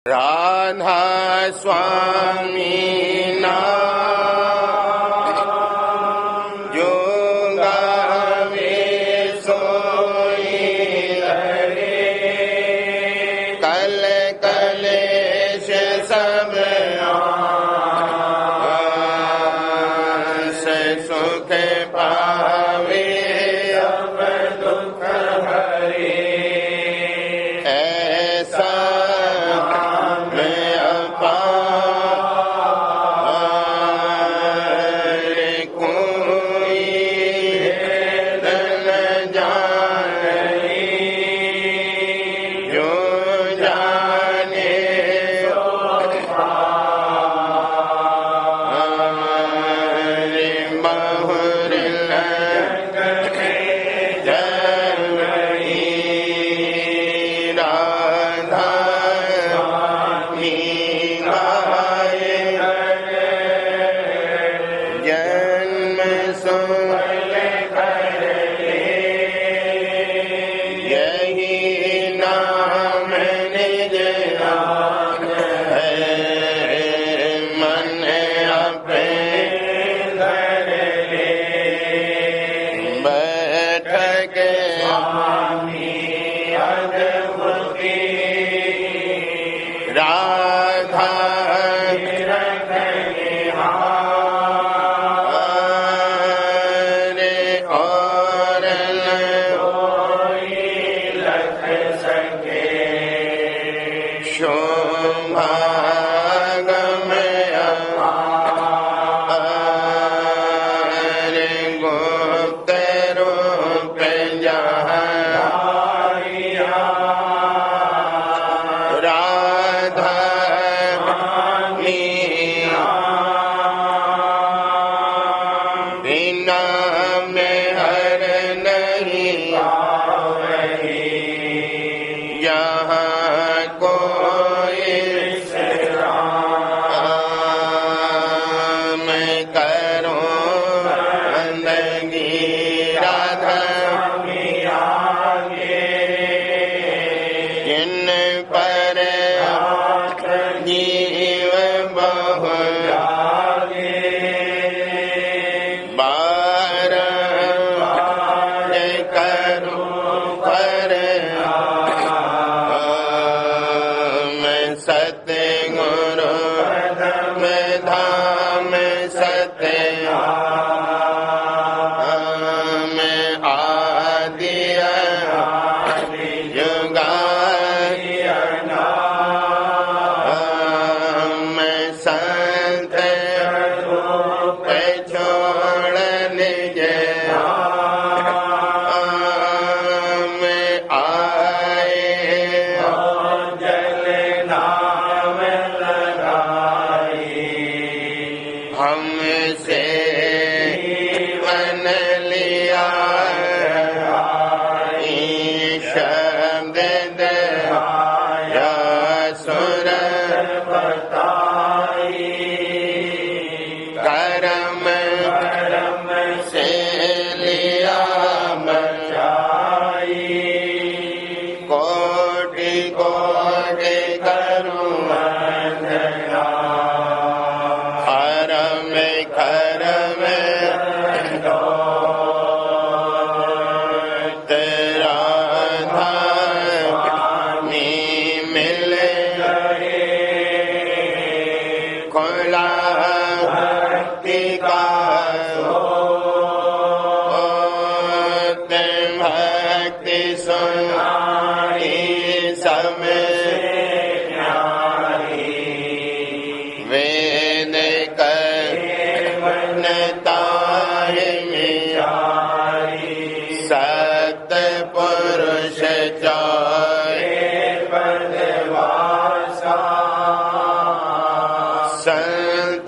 राधा स्वामी नाम जो गावे सोई हरे। कल कलेश सब नाश सुख पावे अब दुख हरे। ऐसा संत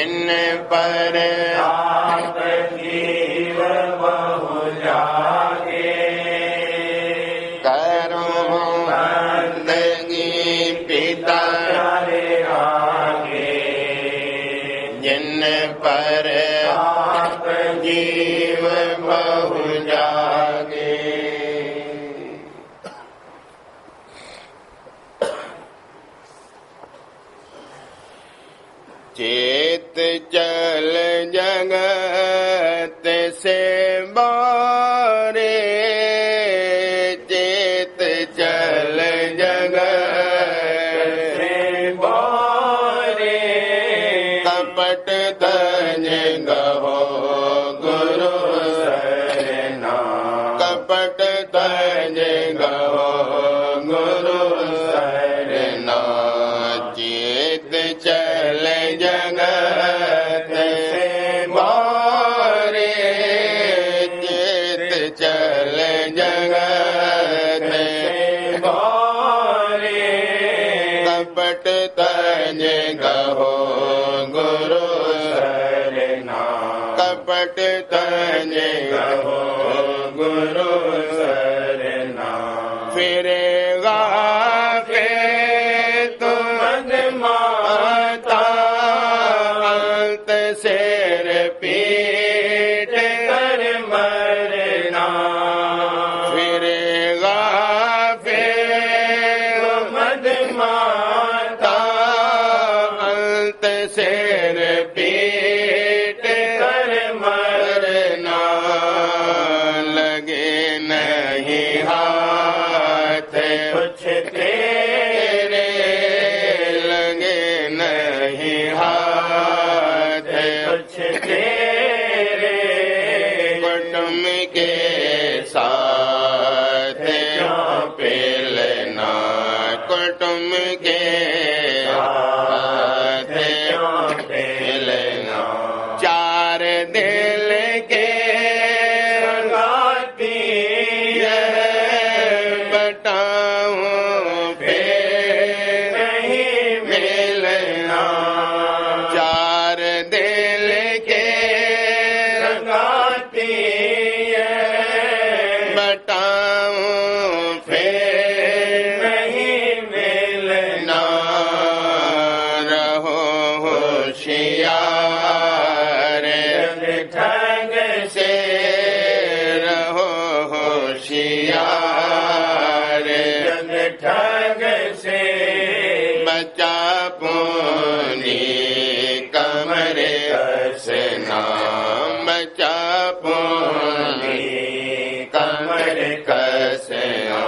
जिन पर आप जीव बहु जागे, करो बंदगी पिता प्यारे आगे, जिन पर आप जीव बहु जागे। चेत चल जगत से बारे, चेत चल जगत से बारे, कपट तज गहो गुरु सरना, कपट तज गहो गुरु सरना। चेत चल जगत से बारे, चेत चल जगत से बारे, कपट तज गहो गुरु सरना, कपट तज गहो गुरु सरना। फिरेगा के तुम माता अंत सिर पीट कर मरना, फिरेगा फिर मद माता अंत सिर पीट कर मरना। लगे नहीं हाथ कुछ तेरे, लगे नहीं हाथ कुछ तेरे, कुटुम के साथ क्यों पेलना, कुटुम के साथ क्यों पेलना। चार दिल के संगाती बताऊं फिर नहीं मिलना। चार दिल के संगाती बताऊं फिर नहीं मिलना। ना। रहो होशियार ठग से, रहो होशियार ठग से, बचा पूनी कमरे कसना, बचा पूनी कमर कसना।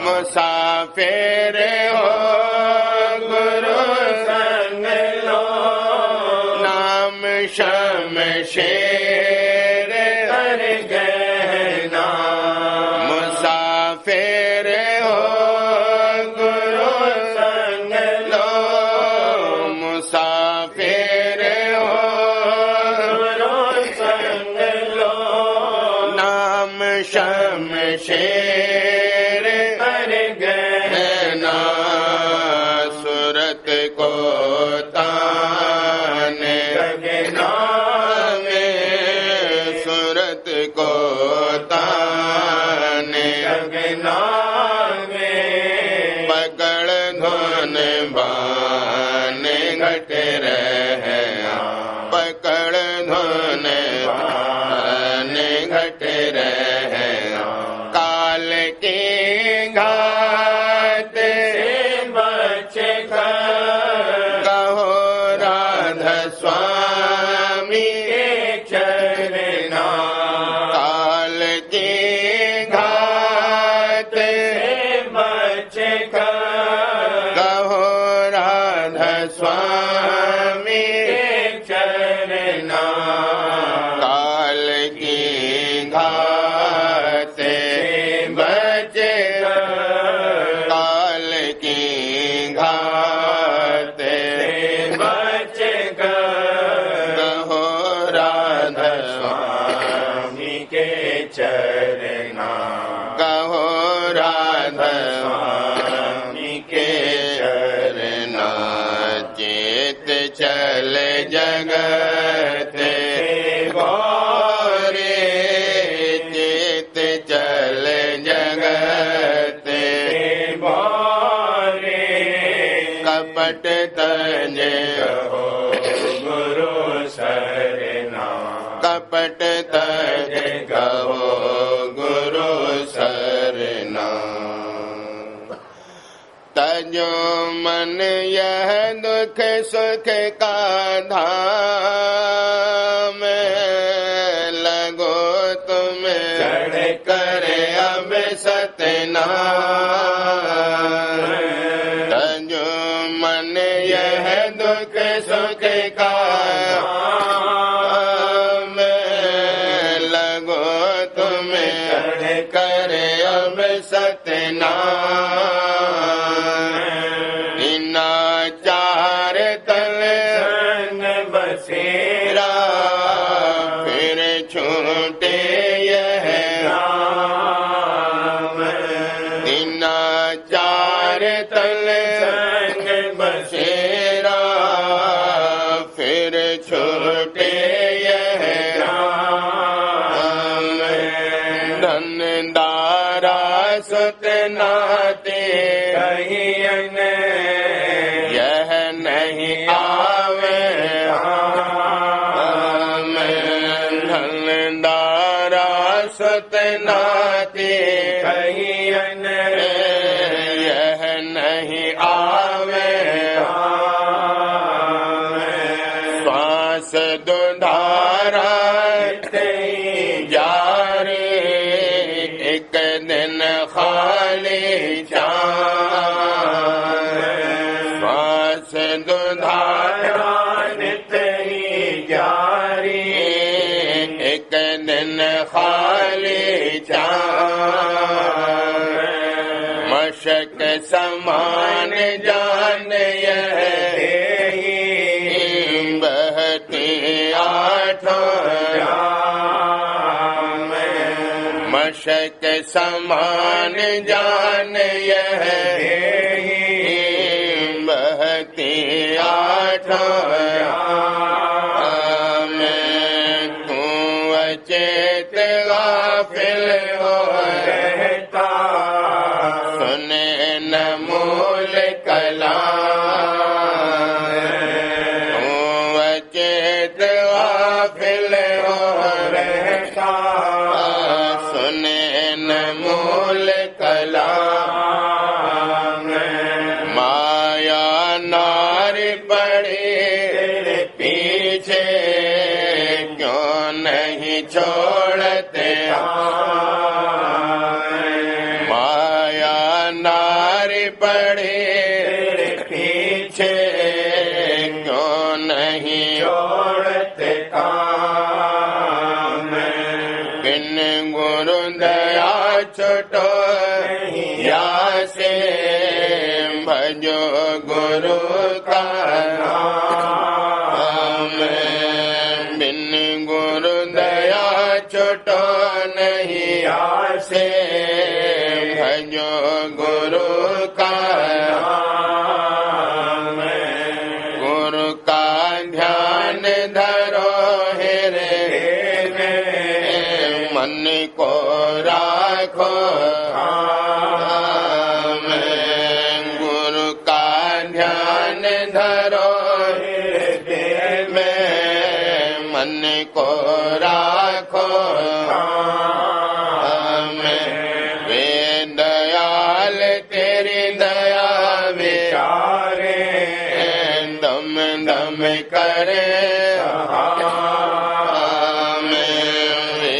मुसाफिर हो गुरु संग लो, नाम शमशेर कर गहना। मुसाफिर हो गुरु संग लो, मुसाफिर हो लो, संग लो, नाम शमशेर कर गहना। सूरत को ताने गगना में, सूरत को ताने गगना में, पकड़ धुन बान घट रहे, पकड़ धुन बान घट रहे। काल की घात से बच कर कहो राधा स्वामी के चरना। काल की घात से बच कर कहो राधा स्वामी के चरना। काल की घात से बच काल की घात से बच कर कहो राधा स्वामी के चरना। कहो राधा स्वामी के चरना। चेत चल जगते गौरे चित चल जगते गौरे कपट तजे गुरु सरना कपट तजे कहो गुरु सरना तजो मन यह दुख सुख का धाम लगो तुम चढ़ कर अब सतनाम तजो मन यह दुख सुख का धाम लगो तुम चढ़ कर अब सतनाम बसेरा फिर छूटे यह राम दिना चार तल संग बसेरा फिर छूटे यह राम धन दारा सुतनाते कहियन यह नहीं आवे सतनाते कहियन यह नहीं आवे श्वास दुधारा जारे एक दिन खाली श्वास दुधारा जारी एक दिन खाली मशक समान जान यह बहती आठों मशक समान जान यह बहती आठों चेत गाफिल हो रहता सुने न मूल कलाम चेत गाफिल हो रहता सुने न मूल कलाम माया नारी पड़ी पीछे नहीं छोड़ते माया नारी पड़े पीछे क्यों नहीं छोड़ते काम बिन गुरु दया छुटो या से भजो गुरु का छोटो नहीं आसे भजो गुरु का गुरु का ध्यान धरो हृदय मन को राखो गुरु का ध्यान धरो हृदय में मन को राखो वे दयाल तेरी दया विचारे दम दम करे वे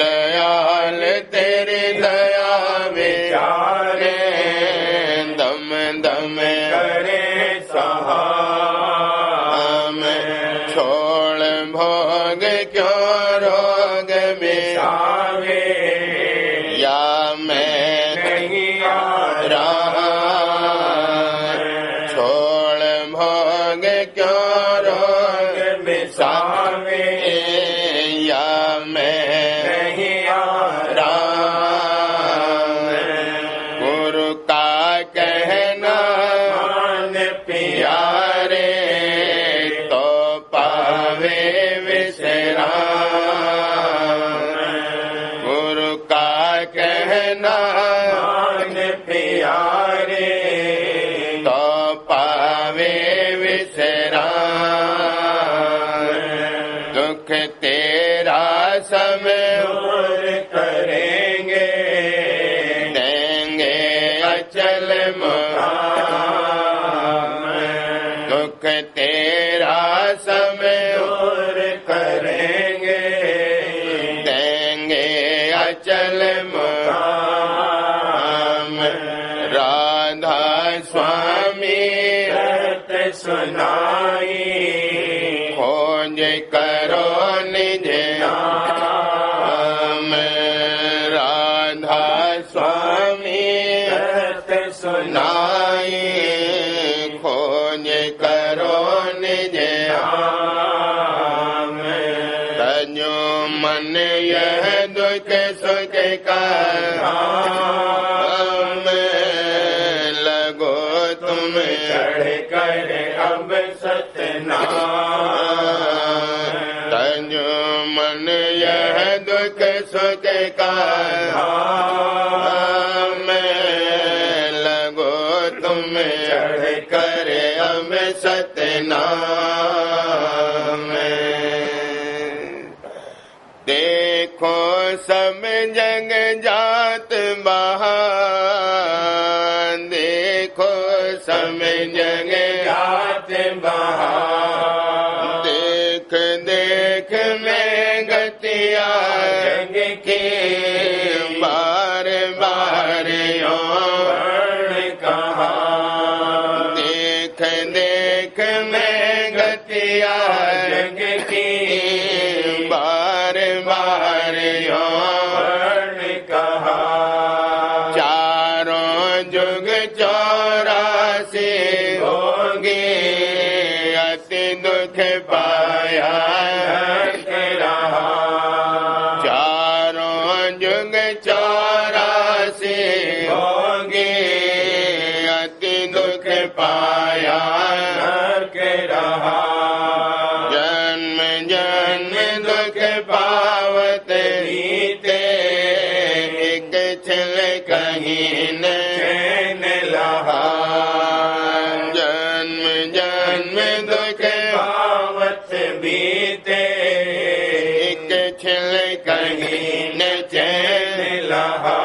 दयाल तेरी दया विचारे दम दम करे सहा छोड़ भोग क्यों रोग में आवे या मैं नहीं आ रहा छोड़ भोग क्यों रोग में आवे या मैं नहीं आ रहा गुरु का कहना मान प्यारे दुख तेरा सब दूर करेंगे, देंगे अचल मुकाम। दुख तेरा सब दूर करेंगे, देंगे अचल मुकाम। राधा स्वामी रत सुनाई, खोज करो निज नाम। राधा स्वामी रत सुनाई, नाई, खोज करो निज नाम। तजो मन यह दुख सुख का धाम। लगो तुम चढ़ कर अब सतनाम, तजो मन यह दुख सुख का धाम। लगो तुम चढ़ कर अब सतनाम। देखो सब जग जात बहार, देखो सब जग जात बहार। देख देख में गतिया जग की बार बार यो वर्ण कहा, देख देख में गतिया जग की बार बार यो वर्ण कहा। चारों जुग 84 होगी, अति दुख पाया नरक रहा, चारों जुग 84 होगी, अति दुख पाया नरक रहा। जन्म जन्म दुख पावत रीते, एक छल कहीं न चैन लहा, जन्म जन्म दुख पावत बीते, एक छल कहीं न चैन लहा।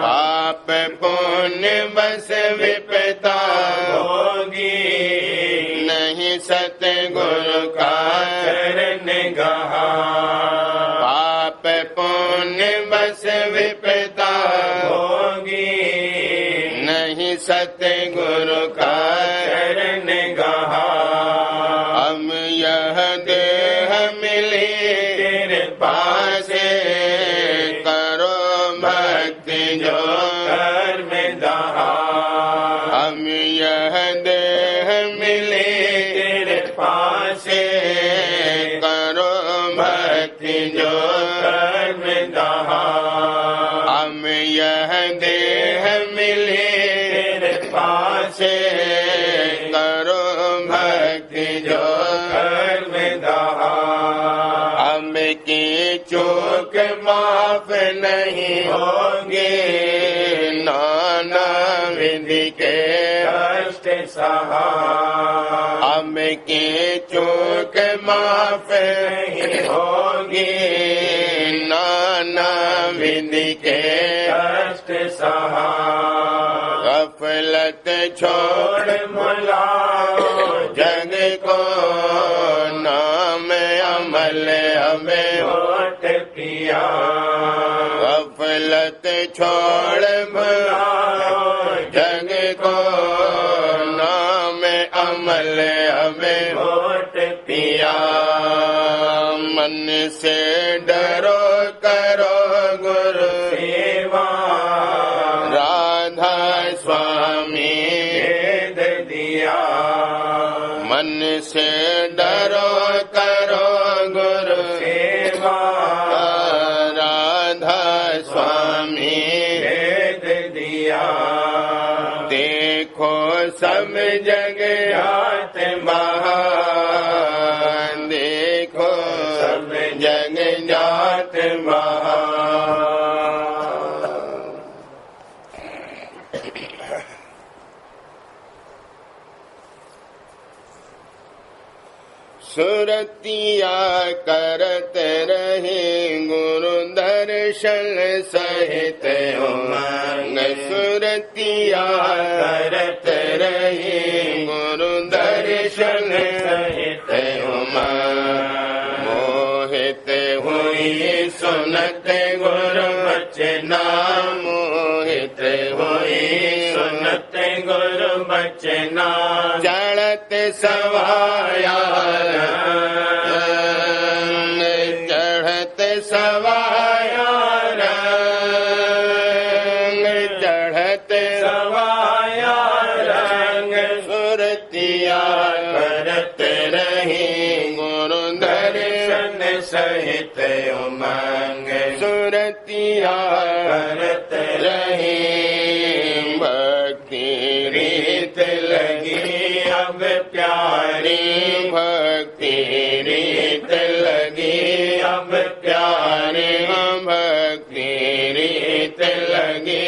पाप पुण्य बस विपता होगी, नहीं सतगुरु का चरण गहा। पाप पुण्य बस विपता होगी, नहीं सतगुरु का चरण गहा। हम यह देह मिली तेरे पास, करो भक्ति जो कर्म दहा। हम यह देह मिली तेरे पास करो भक्ति जो कर्म दहा। हम यह देह मिली तेरे पास करो भक्ति जो कर्म दहा। हम की चूक माफ नहीं होगी, नाना विधि के कष्ट सहा। हम की चूक माफ नहीं होगी, नाना विधि के कष्ट सहा। गफलत छोड़ मुलाओ जग को, नाम अमल हमें होठ पिया। गफलत छोड़ मुलाओ जग को, नाम अमल हमें होठ पिया। मन से डरो करो गुरु सेवा, राधा स्वामी भेद दिया। मन से डरो करो गुरु सेवा, राधा स्वामी भेद दिया। देखो सब जग जात महान, देखो सब जग जात महान। सुरतिया करत रहे गुरु दर्शन सहित उमंग सुरतिया करत रहे गुरु दर्शन सहित उमंग मोहित हुई सुनत गुरु बचना मोहित हुई सुनत गुरु बचना चढ़त सवाया चढ़त सवाया रंग चढ़त सवाया रंग सुरतिया करत रही गुरु दर्शन सहित उमंग सुरतिया करत रही भक्ति रीत लगी अब प्यारी भक्ति रीत लगी अब प्यारी भक्ति रीत लगी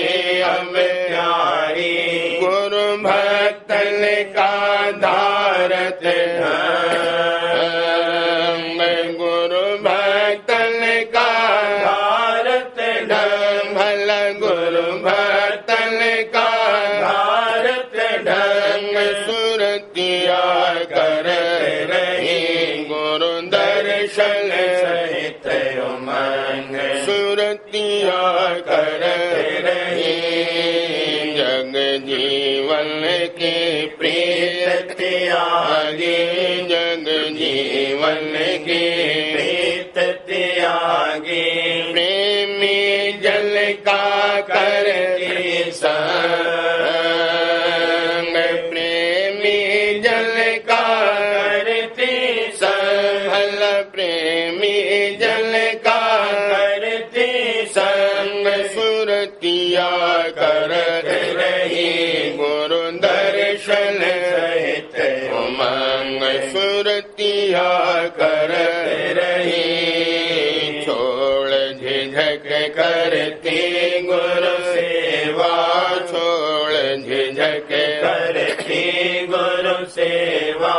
अब प्यारी गुरु भक्तन का धारत गुरु भक्तन का धारत भला गुरु भक्तन का धारत ढंग सुरतिया कर रही गुरु दर्शन सहित उमंग सुरतिया कर रही जग जीवन के प्रीत त्यागी जग जीवन के प्रीत त्यागी प्रेमी जल का करती संग प्रेमी जल का करती संग प्रेमी जल का करती संग सुरतिया कर रही गुरु दर्शन सहित उमंग सुरतिया कर रही छोड़ झिझक करती गुरु सेवा छोड़ झिझक करती गुरु सेवा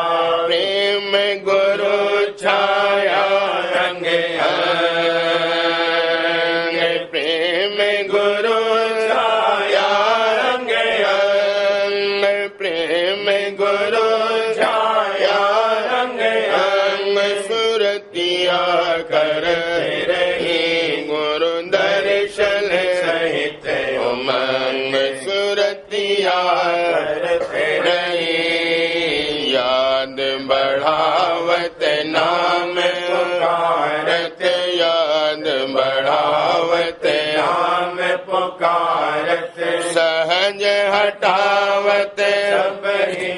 प्रेम गुरु छाया रंग अंग प्रेम गुरु छाया रंग अंग प्रेम गुरु छाया रंग अंग सुरतिया कर रही गुरु दर्शन सहित उमंग सुरतिया कर रही याद बढ़ावत नाम पुकारत याद बढ़ावत नाम पुकारत सहज हटावत सब ही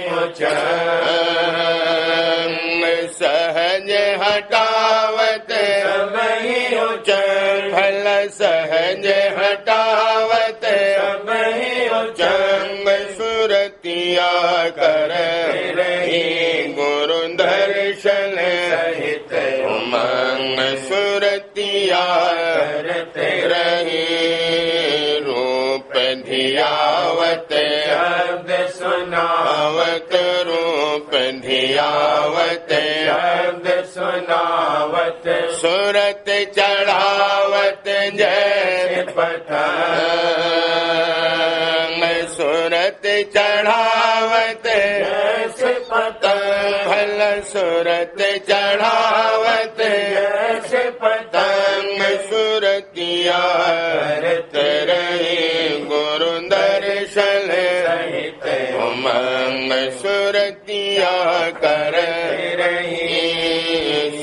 सहज हटावत सब ही फल सहज हटावत सब ही चंग सुरतिया कर रही गुरु दर्शन सहित उमंग सुरतिया करत रही रूप धियावत शब्द सुनावत रूप धियावत शब्द सुनावत सुरत चढ़ावत जय पतंग सुरत चढ़ावत जैसे पतंग भल सुरत चढ़ावत जैसे पतंग सुरतिया करत रही गुरु दर्शन सहित उमंग सुरतिया कर रही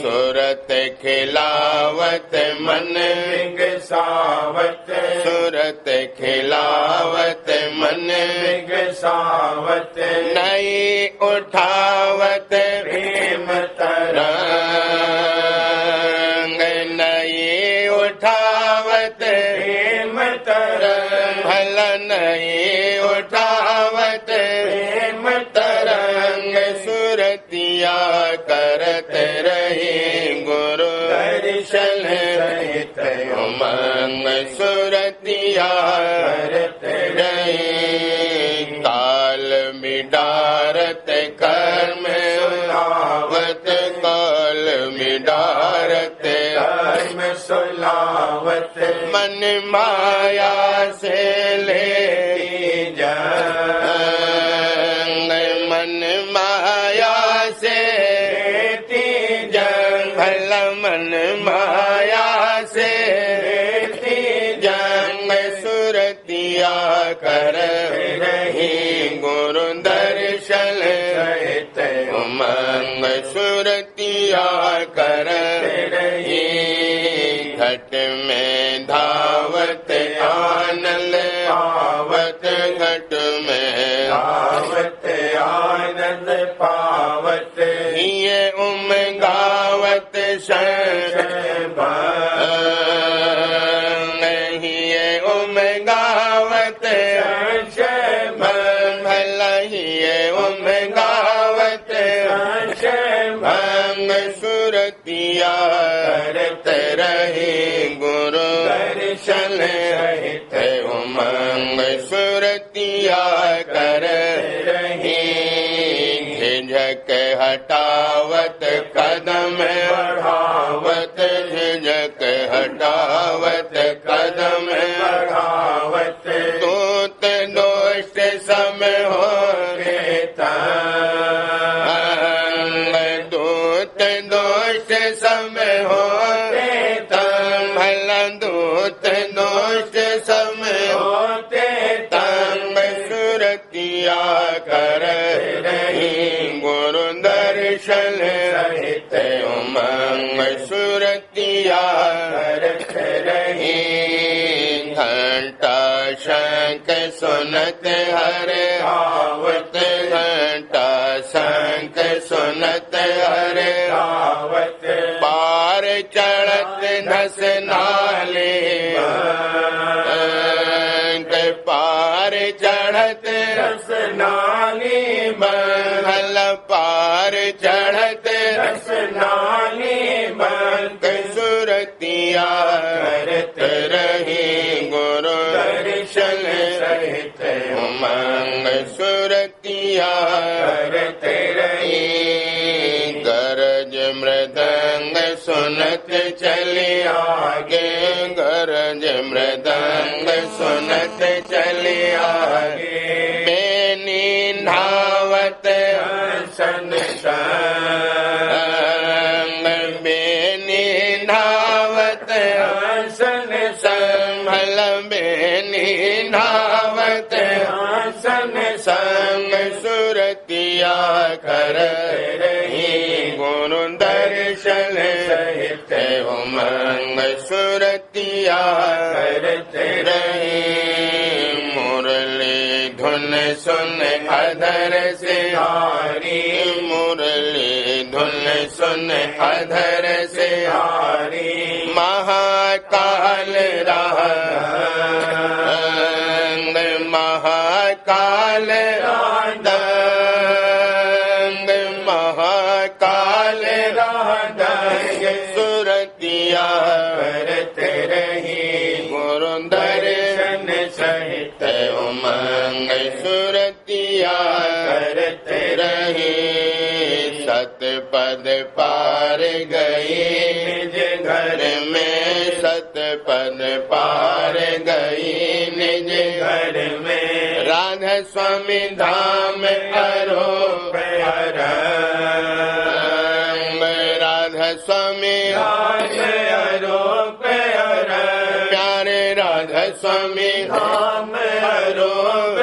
सुरत खिलावत मन विगसावत सुरत खिलावत मन विगसावत नई उठावत प्रेम तरंग नई उठावत प्रेम तरंग भला नई उठावत प्रेम तरंग सुरतिया करत रही गुरु दर्शन सहित उमंग सुरतिया करत रही काल बिडारत कर्म सुनावत सुलावत मन माया से लेती जंग मन माया से लेती जंग भला मन माया से लेती जंग सुरतिया कर रही गुरु दर्शन सहित उमंग सुरतिया कर रही घट में धावत आनंद पावत घट में पावत आनंद पावत ये गावत नहीं ये गावत भला ये गावत भंग सुरतिया करत रही गुरु दर्शन सहित उमंग सुरतिया कर रही झिझक हटावत कदम बढ़ावत झिझक हटावत कदम बढ़ावत दूत दोष सम हो दूत दोष सम हो भला दूत दोष सम होते तंग सुरतिया कर रही गुरु दर्शन सहित उमंग सुरतिया करत रही घंटा शंख सुनत हरे आवत घंटा शंख सुनत हरे आवत पार चढ़त धस नाले पार चढ़त रस नाली भल पार चढ़त रस नाली बंद सुरतिया करत रही गुरु दर्शन सहित उमंग सुरतिया करत रही गरज मृदंग सुनत चली आगे गरज मृदंग सुनत चली आगे बेनी नावत सन बेनी नावत सन संभल बेनी नावत सन संग सुरतिया कर रही गुरु दर्शन सहित उमंग सुरतिया करत रही मुरली धुन सुन अधर से हारी मुरली धुन सुन अधर से हारी महाकाल राह महाकाल दंग महाकाल दंग सुरतिया करत रही गुरु दर्शन सहित उमंग सुरतिया करत रही सत पद पार गई निज घर में सत पद पार गई निज घर में राधा स्वामी धाम आरोप राधा स्वामी आरोप प्यारे राधा स्वामी धाम आरोप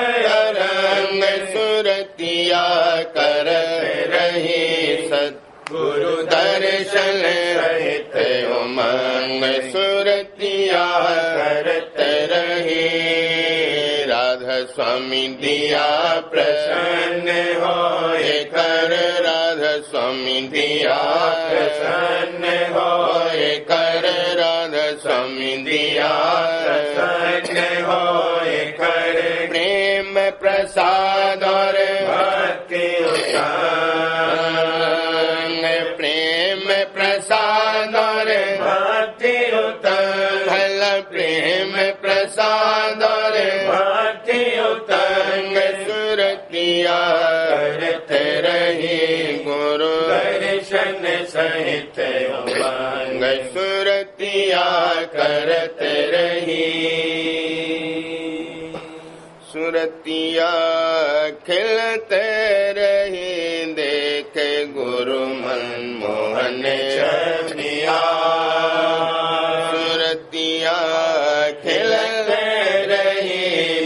रंग सुरतिया कर रही सतगुरु दर्शन सहित उमंग सुरतिया करत रही राधा स्वामी दिया प्रसन्न होए कर राधा स्वामी दिया प्रसन्न होए कर राधा स्वामी दिया प्रसन्न होए कर प्रेम प्रसाद और भक्ति उत्तम प्रेम प्रसाद और भक्ति उत्तम भला प्रेम प्रसाद और भक्ति उत्तम सुरतिया करत रही गुरु दर्शन सहित सुरत सुरतिया करते रही सुरतिया खिलते रही देखे गुरु मनमोहन छविया सुरतिया खिलते रही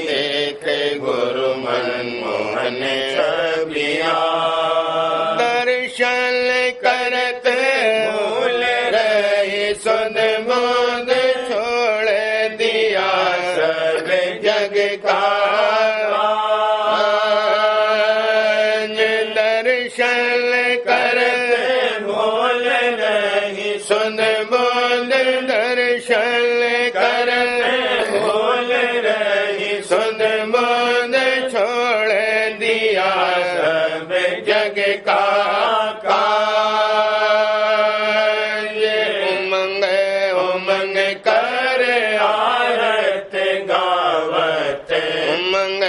देखे गुरु मनमोहन छविया दर्शन करते भूल रही सुध बुध छोड़ दिया सब जग का दर्शन करते भूल रही सुध बुध दर्शन करते भूल रही सुध बुध छोड़ दिया सब जग का उमंग उमंग कर आरत गावत उमंग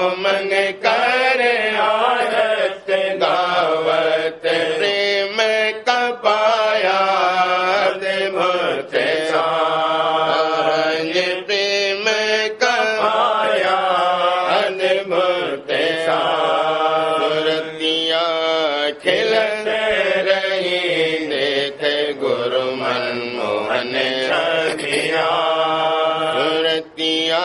उमंग कर आरत गावत प्रेम का पाया अद्भुत साज प्रेम का पाया अद्भुत सुरतिया खिलते रही देखे गुरु मनमोहन छविया सुरतिया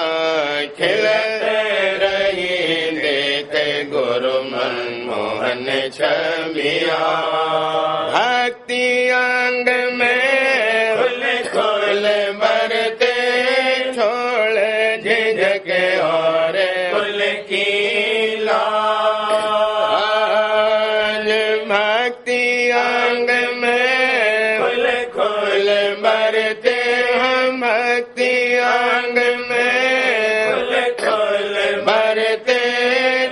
खिलते रही देखे गुरु मनमोहन छविया भक्ति अंग में खुल खुल बरते छोड़ झिझक और कुल की लाज भक्ति अंग में खुल खुल बरते हम भक्ति अंग में खुल खुल बरते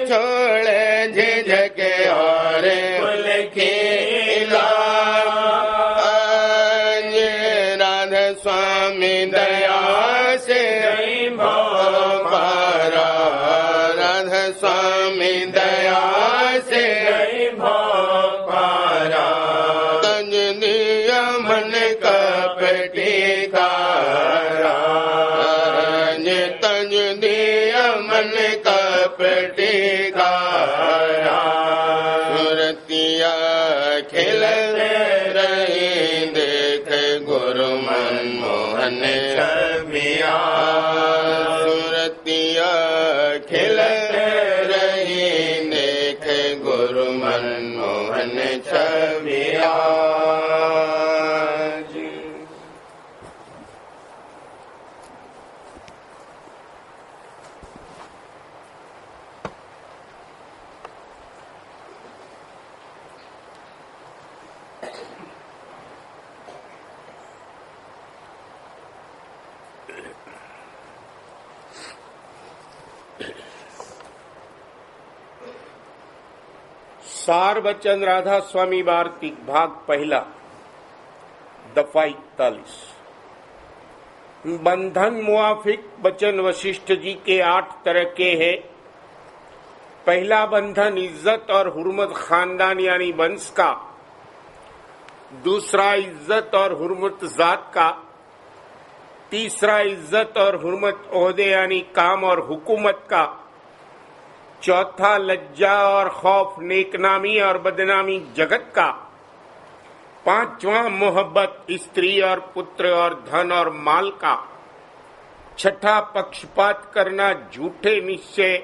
छोड़ झिझक और कुल की लाज राधा स्वामी दया से पारा राधा स्वामी दया से पारा तज दिया मन कपटी कारा तज दिया मन कपटी कारा सुरतिया खिलते रही देख गुरु मनमोहन छविया सुरतिया खिलते रही देख गुरु मनमोहन छविया सार बच्चन राधा स्वामी वार्तिक भाग पहला दफा 41। बंधन मुआफिक बचन वशिष्ठ जी के 8 तरह के हैं। पहला बंधन इज्जत और हुर्मत खानदान यानी वंश का, दूसरा इज्जत और हुर्मत जात का, तीसरा इज्जत और हुर्मत ओहदे यानी काम और हुकूमत का, चौथा लज्जा और खौफ नेकनामी और बदनामी जगत का, पांचवां मोहब्बत स्त्री और पुत्र और धन और माल का, छठा पक्षपात करना झूठे निश्चय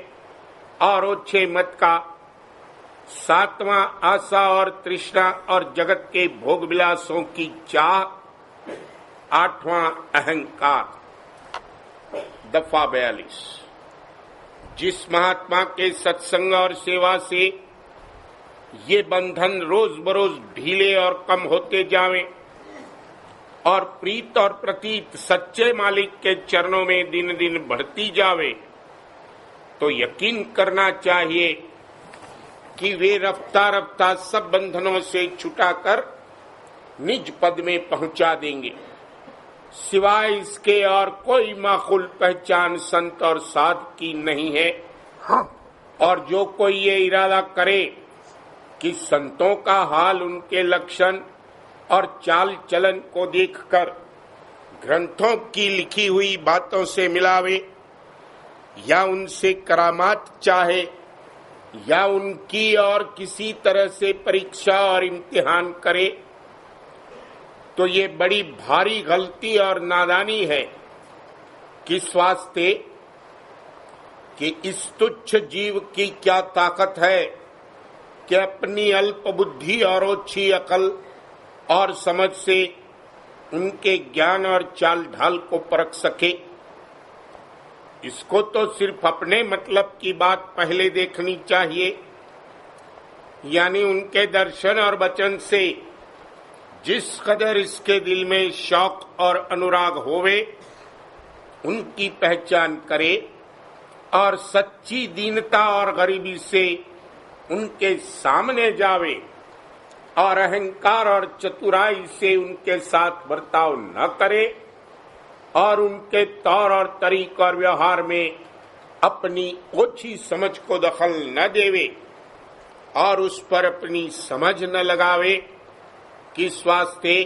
और ओछे मत का, सातवां आशा और तृष्णा और जगत के भोग विलासों की चाह, आठवां अहंकार। दफा 42। जिस महात्मा के सत्संग और सेवा से ये बंधन रोज बरोज ढीले और कम होते जावें और प्रीत और प्रतीत सच्चे मालिक के चरणों में दिन दिन बढ़ती जावे, तो यकीन करना चाहिए कि वे रफ्ता रफ्ता सब बंधनों से छुटाकर निज पद में पहुंचा देंगे। सिवाय इसके और कोई माखुल पहचान संत और साध की नहीं है। और जो कोई ये इरादा करे कि संतों का हाल उनके लक्षण और चाल चलन को देखकर ग्रंथों की लिखी हुई बातों से मिलावे या उनसे करामात चाहे या उनकी और किसी तरह से परीक्षा और इम्तिहान करे, तो ये बड़ी भारी गलती और नादानी है। किस वास्ते कि इस तुच्छ जीव की क्या ताकत है कि अपनी अल्प बुद्धि और ओछी अकल और समझ से उनके ज्ञान और चाल ढाल को परख सके। इसको तो सिर्फ अपने मतलब की बात पहले देखनी चाहिए, यानी उनके दर्शन और वचन से जिस कदर इसके दिल में शौक और अनुराग होवे उनकी पहचान करे और सच्ची दीनता और गरीबी से उनके सामने जावे और अहंकार और चतुराई से उनके साथ बर्ताव न करे और उनके तौर और तरीक और व्यवहार में अपनी ओछी समझ को दखल न देवे और उस पर अपनी समझ न लगावे। किस वास्ते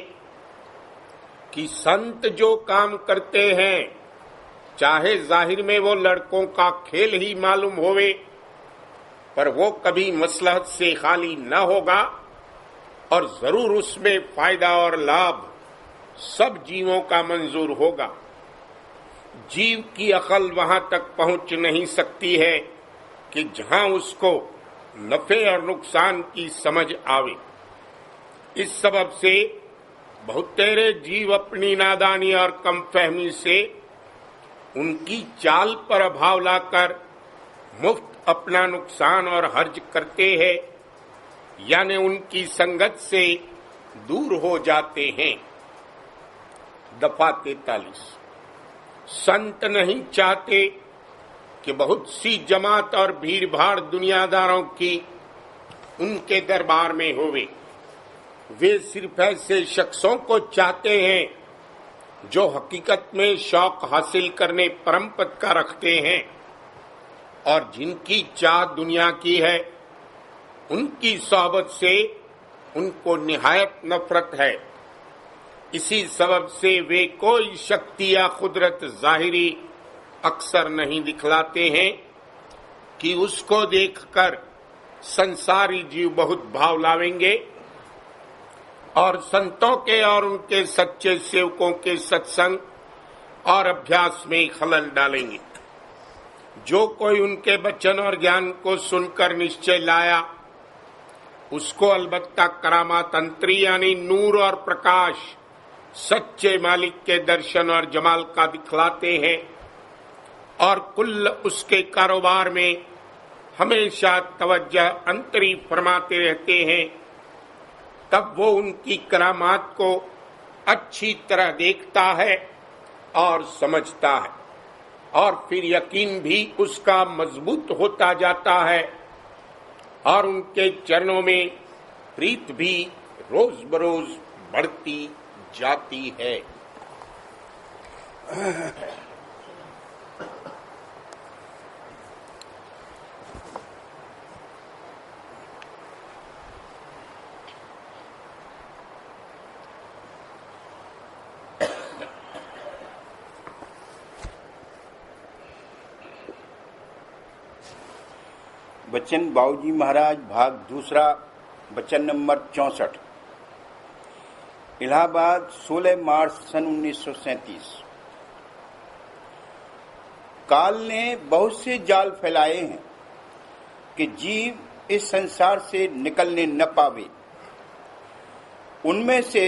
कि संत जो काम करते हैं, चाहे जाहिर में वो लड़कों का खेल ही मालूम होवे, पर वो कभी मसलहत से खाली न होगा और जरूर उसमें फायदा और लाभ सब जीवों का मंजूर होगा। जीव की अकल वहां तक पहुंच नहीं सकती है कि जहां उसको नफे और नुकसान की समझ आवे। इस सबब से बहुतेरे जीव अपनी नादानी और कमफहमी से उनकी चाल पर अभाव लाकर मुफ्त अपना नुकसान और हर्ज करते हैं, यानी उनकी संगत से दूर हो जाते हैं। दफा 43। संत नहीं चाहते कि बहुत सी जमात और भीड़ भाड़ दुनियादारों की उनके दरबार में होवे। वे सिर्फ ऐसे शख्सों को चाहते हैं जो हकीकत में शौक हासिल करने परम पद का रखते हैं और जिनकी चाह दुनिया की है। उनकी सोहबत से उनको निहायत नफरत है। इसी सबब से वे कोई शक्ति या कुदरत जाहिरी अक्सर नहीं दिखलाते हैं कि उसको देखकर संसारी जीव बहुत भाव लावेंगे और संतों के और उनके सच्चे सेवकों के सत्संग और अभ्यास में खलल डालेंगे। जो कोई उनके वचन और ज्ञान को सुनकर निश्चय लाया, उसको अलबत्ता करामात अंतरी यानी नूर और प्रकाश सच्चे मालिक के दर्शन और जमाल का दिखलाते हैं और कुल उसके कारोबार में हमेशा तवज्जो अंतरी फरमाते रहते हैं। तब वो उनकी करामात को अच्छी तरह देखता है और समझता है और फिर यकीन भी उसका मजबूत होता जाता है और उनके चरणों में प्रीत भी रोज बरोज बढ़ती जाती है। वचन बाबूजी महाराज भाग दूसरा वचन नंबर 64। इलाहाबाद 16 मार्च सन 1937। काल ने बहुत से जाल फैलाए हैं कि जीव इस संसार से निकलने न पावे। उनमें से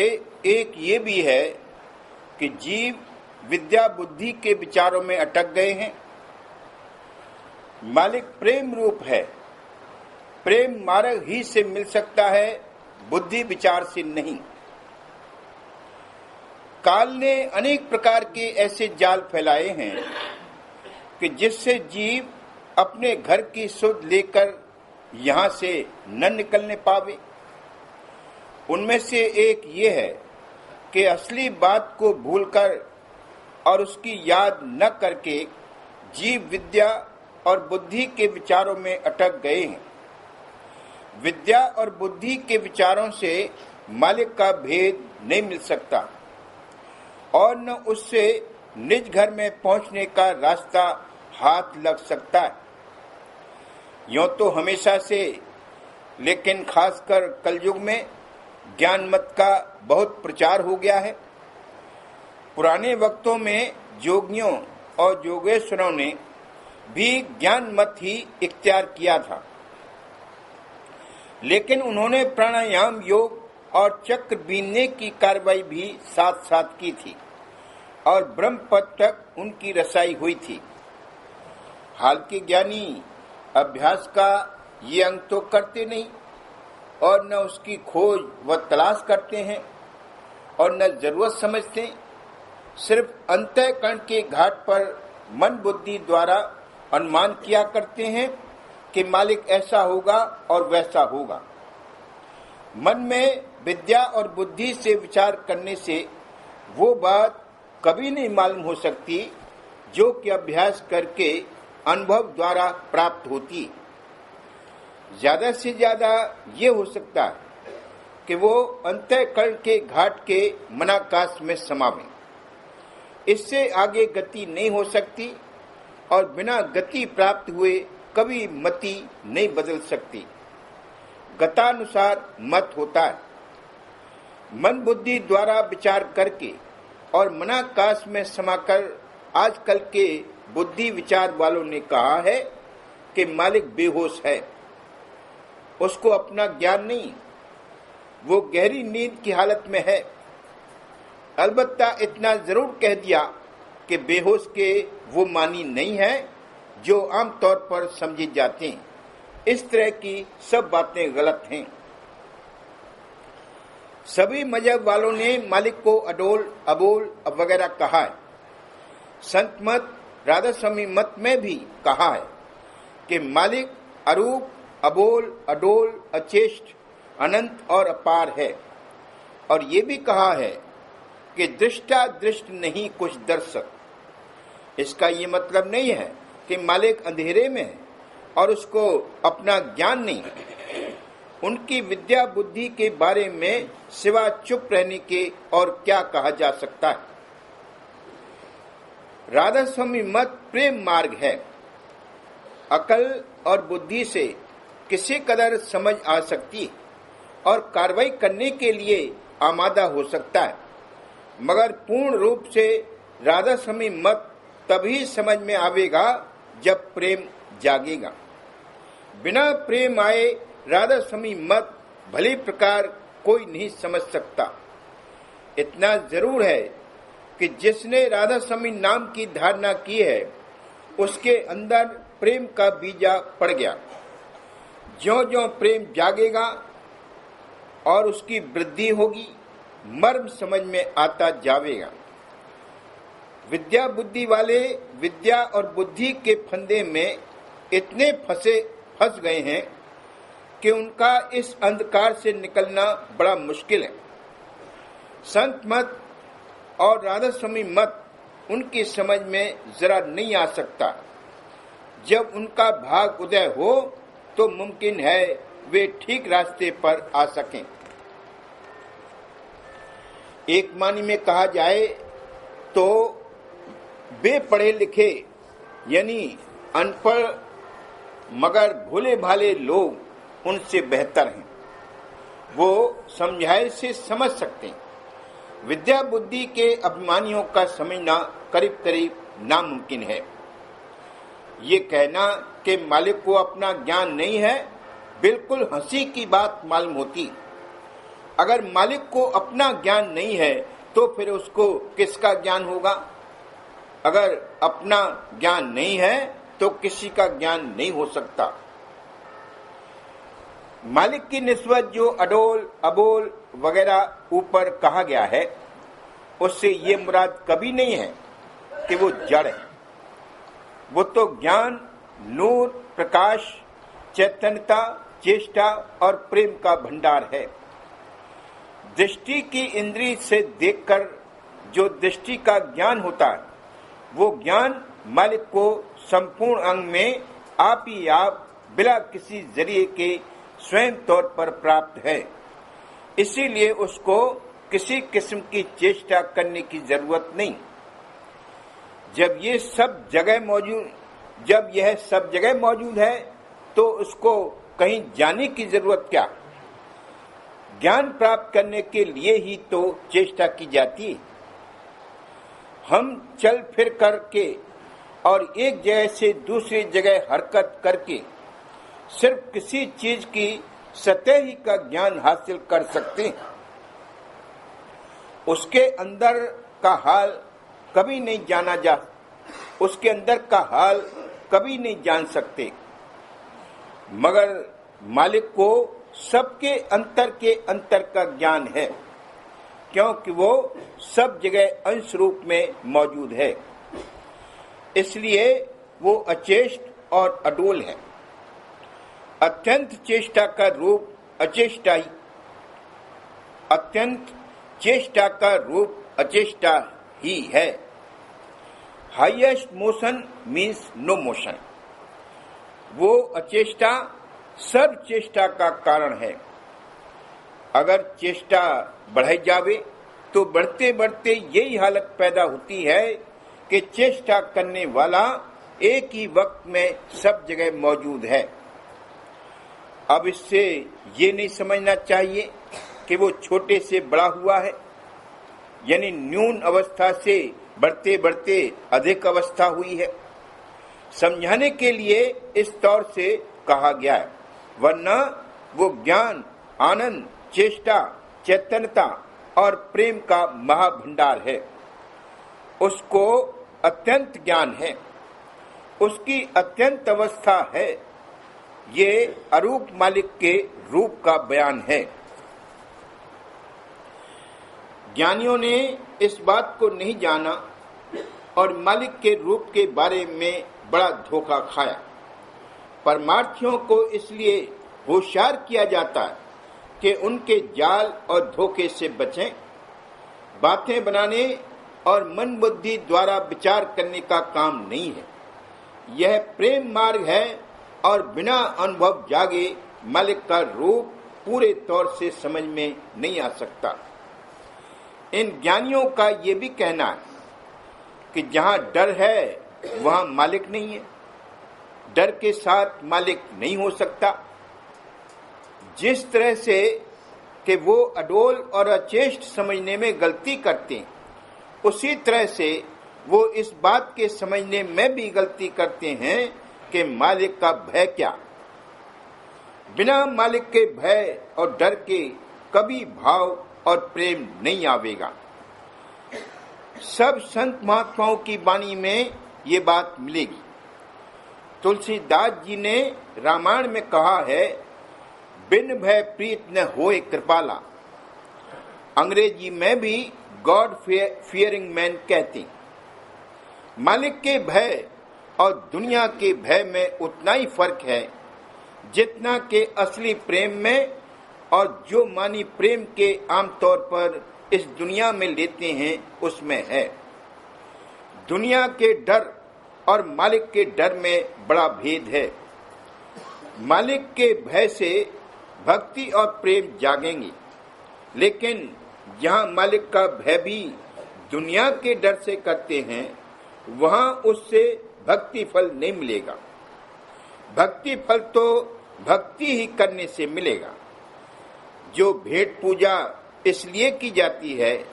एक ये भी है कि जीव विद्या बुद्धि के विचारों में अटक गए हैं। मालिक प्रेम रूप है, प्रेम मार्ग ही से मिल सकता है, बुद्धि विचार से नहीं। काल ने अनेक प्रकार के ऐसे जाल फैलाए हैं कि जिससे जीव अपने घर की सुध लेकर यहां से न निकलने पावे। उनमें से एक ये है कि असली बात को भूलकर और उसकी याद न करके जीव विद्या और बुद्धि के विचारों में अटक गए हैं। विद्या और बुद्धि के विचारों से मालिक का भेद नहीं मिल सकता। और न उससे निज घर में पहुंचने का रास्ता हाथ लग सकता है। यूं तो हमेशा से, लेकिन खासकर कलयुग में ज्ञान मत का बहुत प्रचार हो गया है। पुराने वक्तों में योगियों और योगेश्वरों ने भी ज्ञान मत ही इख्तियार किया था, लेकिन उन्होंने प्राणायाम, योग और चक्र बीनने की कार्रवाई भी साथ साथ की थी और ब्रह्म पद तक उनकी रसाई हुई थी। हाल के ज्ञानी अभ्यास का ये अंग तो करते नहीं और न उसकी खोज व तलाश करते हैं और न जरूरत समझते, सिर्फ अंतःकरण के घाट पर मन बुद्धि द्वारा अनुमान किया करते हैं कि मालिक ऐसा होगा और वैसा होगा। मन में विद्या और बुद्धि से विचार करने से वो बात कभी नहीं मालूम हो सकती जो कि अभ्यास करके अनुभव द्वारा प्राप्त होती। ज्यादा से ज्यादा ये हो सकता है कि वो अंतःकरण के घाट के मनाकाश में समावें। इससे आगे गति नहीं हो सकती और बिना गति प्राप्त हुए कभी मति नहीं बदल सकती। गतानुसार मत होता है। मन बुद्धि द्वारा विचार करके और मनाकाश में समाकर आजकल के बुद्धि विचार वालों ने कहा है कि मालिक बेहोश है, उसको अपना ज्ञान नहीं, वो गहरी नींद की हालत में है। अलबत्ता इतना जरूर कह दिया कि बेहोश के वो मानी नहीं है जो आमतौर पर समझे जाते हैं। इस तरह की सब बातें गलत हैं। सभी मजहब वालों ने मालिक को अडोल, अबोल वगैरह कहा है। संत मत, राधा स्वामी मत में भी कहा है कि मालिक अरूप, अबोल, अडोल, अचेष्ट, अनंत और अपार है। और ये भी कहा है कि दृष्टा दृष्ट नहीं कुछ दर्शक। इसका ये मतलब नहीं है कि मालिक अंधेरे में है और उसको अपना ज्ञान नहीं है। उनकी विद्या बुद्धि के बारे में सिवा चुप रहने के और क्या कहा जा सकता है। राधा स्वामी मत प्रेम मार्ग है। अकल और बुद्धि से किसी कदर समझ आ सकती है और कार्रवाई करने के लिए आमादा हो सकता है, मगर पूर्ण रूप से राधा स्वामी मत तभी समझ में आवेगा जब प्रेम जागेगा। बिना प्रेम आए राधा स्वामी मत भली प्रकार कोई नहीं समझ सकता। इतना जरूर है कि जिसने राधा स्वामी नाम की धारणा की है उसके अंदर प्रेम का बीजा पड़ गया। ज्यों ज्यों प्रेम जागेगा और उसकी वृद्धि होगी, मर्म समझ में आता जावेगा। विद्या बुद्धि वाले विद्या और बुद्धि के फंदे में इतने फंस गए हैं कि उनका इस अंधकार से निकलना बड़ा मुश्किल है। संत मत और राधा स्वामी मत उनकी समझ में जरा नहीं आ सकता। जब उनका भाग उदय हो तो मुमकिन है वे ठीक रास्ते पर आ सकें। एक मानी में कहा जाए तो बेपढ़े लिखे यानी अनपढ़ मगर भोले भाले लोग उनसे बेहतर हैं। वो समझाए से समझ सकते हैं। विद्या बुद्धि के अभिमानियों का समझना करीब करीब नामुमकिन है। ये कहना कि मालिक को अपना ज्ञान नहीं है बिल्कुल हंसी की बात मालूम होती। अगर मालिक को अपना ज्ञान नहीं है तो फिर उसको किसका ज्ञान होगा? अगर अपना ज्ञान नहीं है तो किसी का ज्ञान नहीं हो सकता। मालिक की निस्बत जो अडोल, अबोल वगैरह ऊपर कहा गया है उससे ये मुराद कभी नहीं है कि वो जड़ है। वो तो ज्ञान, नूर, प्रकाश, चैतन्यता, चेष्टा और प्रेम का भंडार है। दृष्टि की इंद्री से देखकर जो दृष्टि का ज्ञान होता है वो ज्ञान मालिक को संपूर्ण अंग में आप ही आप बिना किसी जरिए के स्वयं तौर पर प्राप्त है। इसीलिए उसको किसी किस्म की चेष्टा करने की जरूरत नहीं। जब यह सब जगह मौजूद है तो उसको कहीं जाने की जरूरत क्या? ज्ञान प्राप्त करने के लिए ही तो चेष्टा की जाती है। हम चल फिर करके और एक जगह से दूसरी जगह हरकत करके सिर्फ किसी चीज की सतह ही का ज्ञान हासिल कर सकते हैं। उसके अंदर का हाल कभी नहीं जान सकते, मगर मालिक को सबके अंतर के अंतर का ज्ञान है, क्योंकि वो सब जगह अंश रूप में मौजूद है। इसलिए वो अचेष्ट और अडोल है। अत्यंत चेष्टा का रूप अचेष्टा ही है। Highest motion means no motion. वो अचेष्टा सब चेष्टा का कारण है। अगर चेष्टा बढ़ाई जावे तो बढ़ते बढ़ते यही हालत पैदा होती है कि चेष्टा करने वाला एक ही वक्त में सब जगह मौजूद है। अब इससे ये नहीं समझना चाहिए कि वो छोटे से बड़ा हुआ है, यानी न्यून अवस्था से बढ़ते बढ़ते अधिक अवस्था हुई है। समझाने के लिए इस तौर से कहा गया है, वरना वो ज्ञान, आनंद, चेष्टा, चैतन्यता और प्रेम का महाभंडार है। उसको अत्यंत ज्ञान है, उसकी अत्यंत अवस्था है। ये अरूप मालिक के रूप का बयान है। ज्ञानियों ने इस बात को नहीं जाना और मालिक के रूप के बारे में बड़ा धोखा खाया। परमार्थियों को इसलिए होशियार किया जाता है कि उनके जाल और धोखे से बचें। बातें बनाने और मन बुद्धि द्वारा विचार करने का काम नहीं है। यह प्रेम मार्ग है और बिना अनुभव जागे मालिक का रूप पूरे तौर से समझ में नहीं आ सकता। इन ज्ञानियों का ये भी कहना है कि जहां डर है वहां मालिक नहीं है। डर के साथ मालिक नहीं हो सकता। जिस तरह से कि वो अडोल और अचेष्ट समझने में गलती करते हैं, उसी तरह से वो इस बात के समझने में भी गलती करते हैं कि मालिक का भय क्या। बिना मालिक के भय और डर के कभी भाव और प्रेम नहीं आवेगा। सब संत महात्माओं की वाणी में ये बात मिलेगी। तुलसीदास जी ने रामायण में कहा है, बिन भय प्रीत न होए कृपाला। अंग्रेजी में भी गॉड फियरिंग मैन कहते। मालिक के भय और दुनिया के भय में उतना ही फर्क है जितना के असली प्रेम में और जो मानी प्रेम के आमतौर पर इस दुनिया में लेते हैं उसमें है। दुनिया के डर और मालिक के डर में बड़ा भेद है। मालिक के भय से भक्ति और प्रेम जागेंगे, लेकिन जहाँ मालिक का भय भी दुनिया के डर से करते हैं, वहाँ उससे भक्ति फल नहीं मिलेगा। भक्ति फल तो भक्ति ही करने से मिलेगा। जो भेंट पूजा इसलिए की जाती है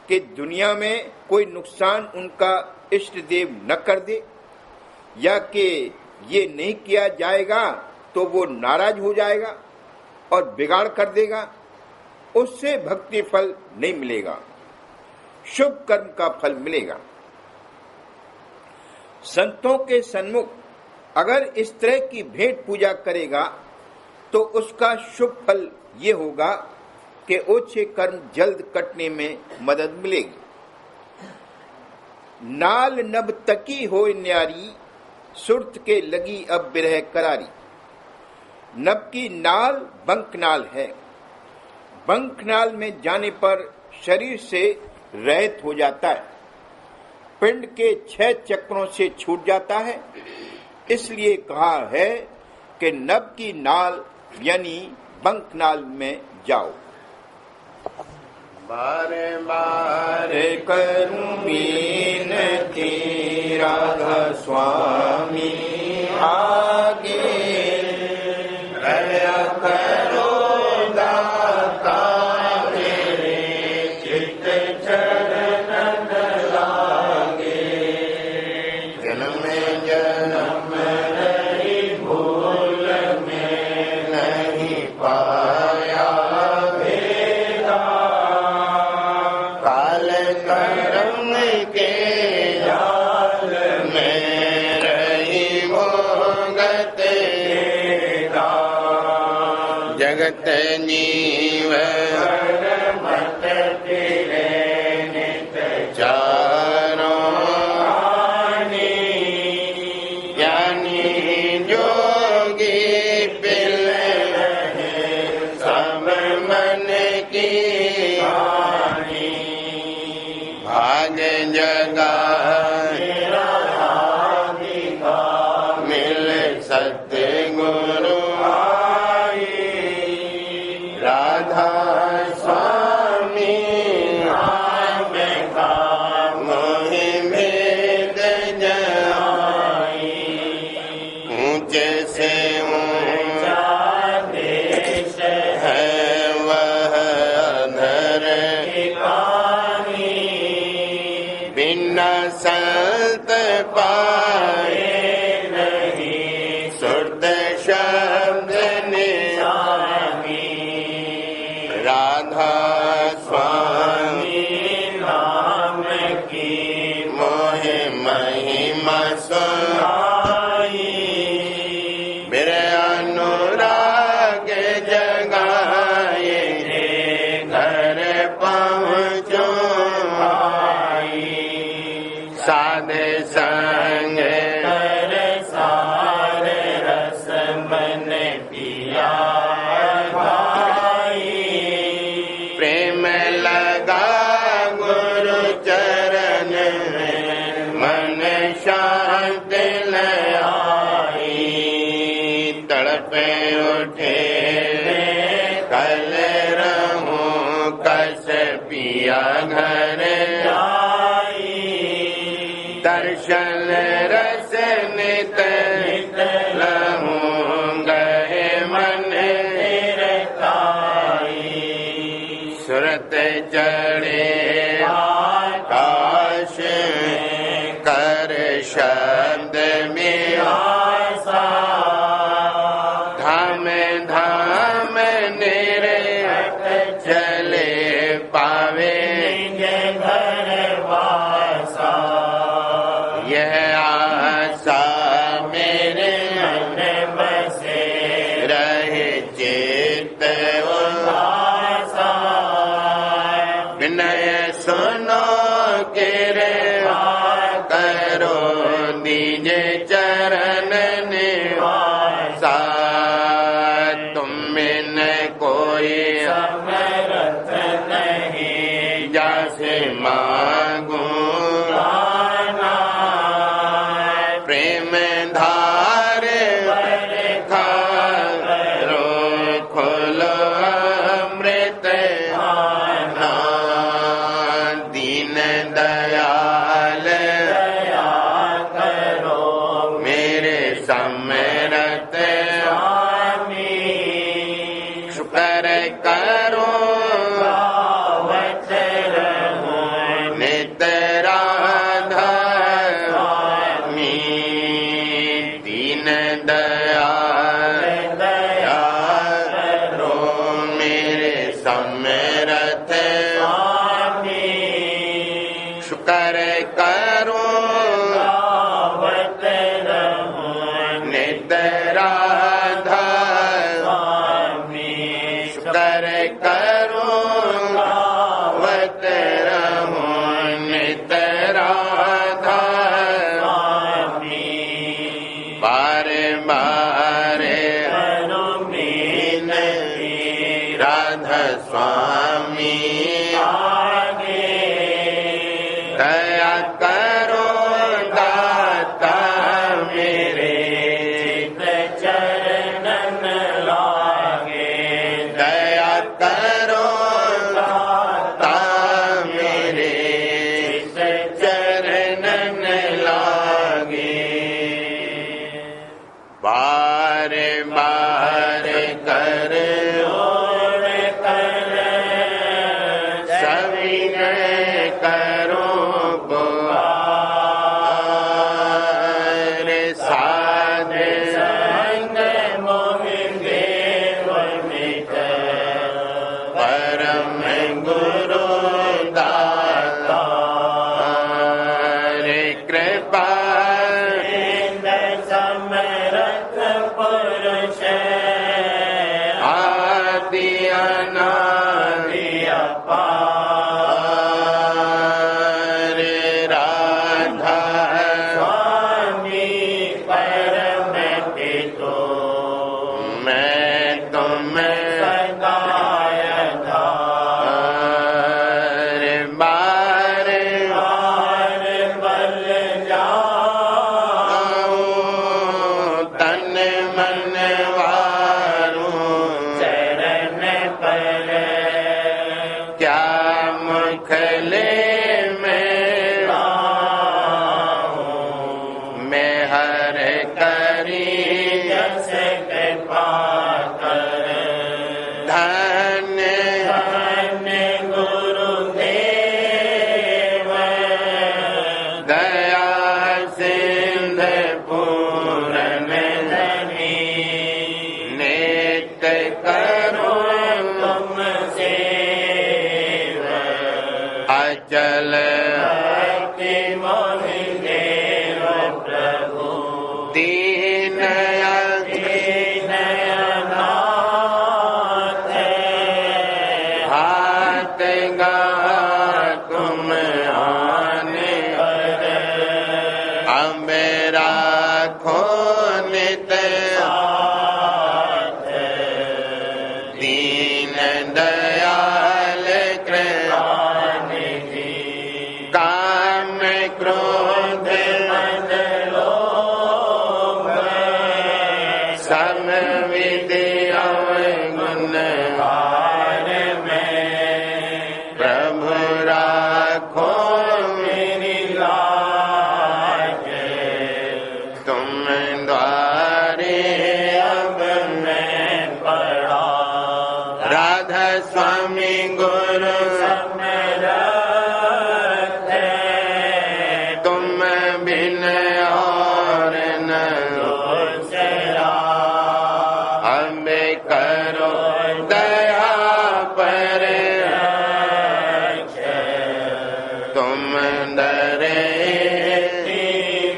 कि दुनिया में कोई नुकसान उनका इष्ट देव न कर दे, या कि ये नहीं किया जाएगा तो वो नाराज हो जाएगा और बिगाड़ कर देगा, उससे भक्ति फल नहीं मिलेगा, शुभ कर्म का फल मिलेगा। संतों के सन्मुख अगर इस तरह की भेंट पूजा करेगा तो उसका शुभ फल ये होगा कि ओछे कर्म जल्द कटने में मदद मिलेगी। नाल नभ तकी होय न्यारी, सुरत के लगी अब बिरह करारी। नभ की नाल बंकनाल है। बंकनाल में जाने पर शरीर से रहित हो जाता है, पिंड के 6 चक्रों से छूट जाता है। इसलिए कहा है कि नभ की नाल यानी बंकनाल में जाओ। बारे बारे करूं विनती राधा स्वामी आगे दया करो दाता मेरे चित्त चरणन लागे जन्म जन्म नहीं भूल में नहीं पाया भेदा काल कर्म के जाल में रही मोहगत जगत जीव मत फिरे नित चारों ज्ञानी जोगी पिल सब मन की भाग जगा मिल सतगुरु राधा स्वामी मोहि भेद जाई ऊंचे से ऊंचा देश है वह अधर बिना संत पाए नहीं सुरत शब्द निशानी राधा स्वामी नाम की मोहि महिमा सुनाई मेरे अनुराग जगाए घर पहुँचो साध संग कर सार रस मन पिया भाई प्रेम लगा गुरु चरण में मन शांत लाई तड़पे उठे कल रहूं कस पिया घर दर्शन रस नित लहूं गए मन सुरत चढ़े आकाश कर शब्द में धाम धाम निरे चले पावे यह आशा मेरे मन बसे रहे चित्त उदासा विनय सुनो के रे करो दीजे चरण निवासा तुम बिन कोई समर्थ नहीं जैसे मांगू प्रेम धार खारो खोलो अमृत दीन दयाल मेरे समरथ शुक्र करो नित राधा दीन दयाल रो मेरे समरथ शुक्र करो नित राधा शुक्र करो वत रहूं नित राधा बारे बारे राधा स्वामी गुरु दाता कृपा समर्थ पुरुष आदि अनादि अपार राधा स्वामी परम पितो मैं तुम सदाय धार बार बार बल जाऊं तन मन वारूं चरण पर क्या मुखले में मैं हर करी जस कृपा कर धन्य धन्य गुरुदेव दया सिंध पूरन धनी नित्य करो तुम सेव अचल भक्ति मोहि देव प्रभु दीन दीननाथ हाथ गा तुम आने पर अमेरा खो नित हाथ दीन दयाल कृपानिधि काम क्रोध मद लोभ सम विद्या गुण हार में प्रभु राखो मेरी लाज तुम द्वारे अब मैं पड़ा राधा स्वामी गुरु समरथ तुम बिन और न दूसरा हमें करो दया पर तुम डरे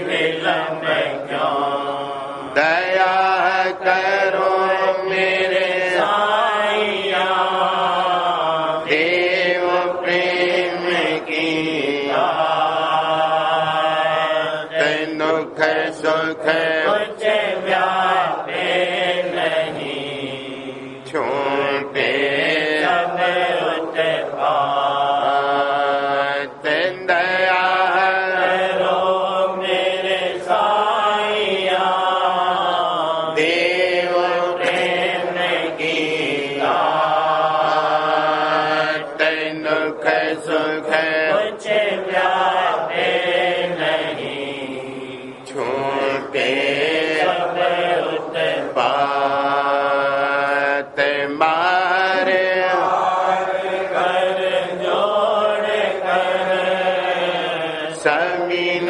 विलंब क्यों दया करो मेरे साईया देव प्रेम की दुख सुख कुछ व्यापे नहीं छूटे सब उत्पात दया करो मेरे साईया देव प्रेम की दुख सुख कुछ व्यापे नहीं छूटे सब उत्पात मार कर जोड़ कर समीन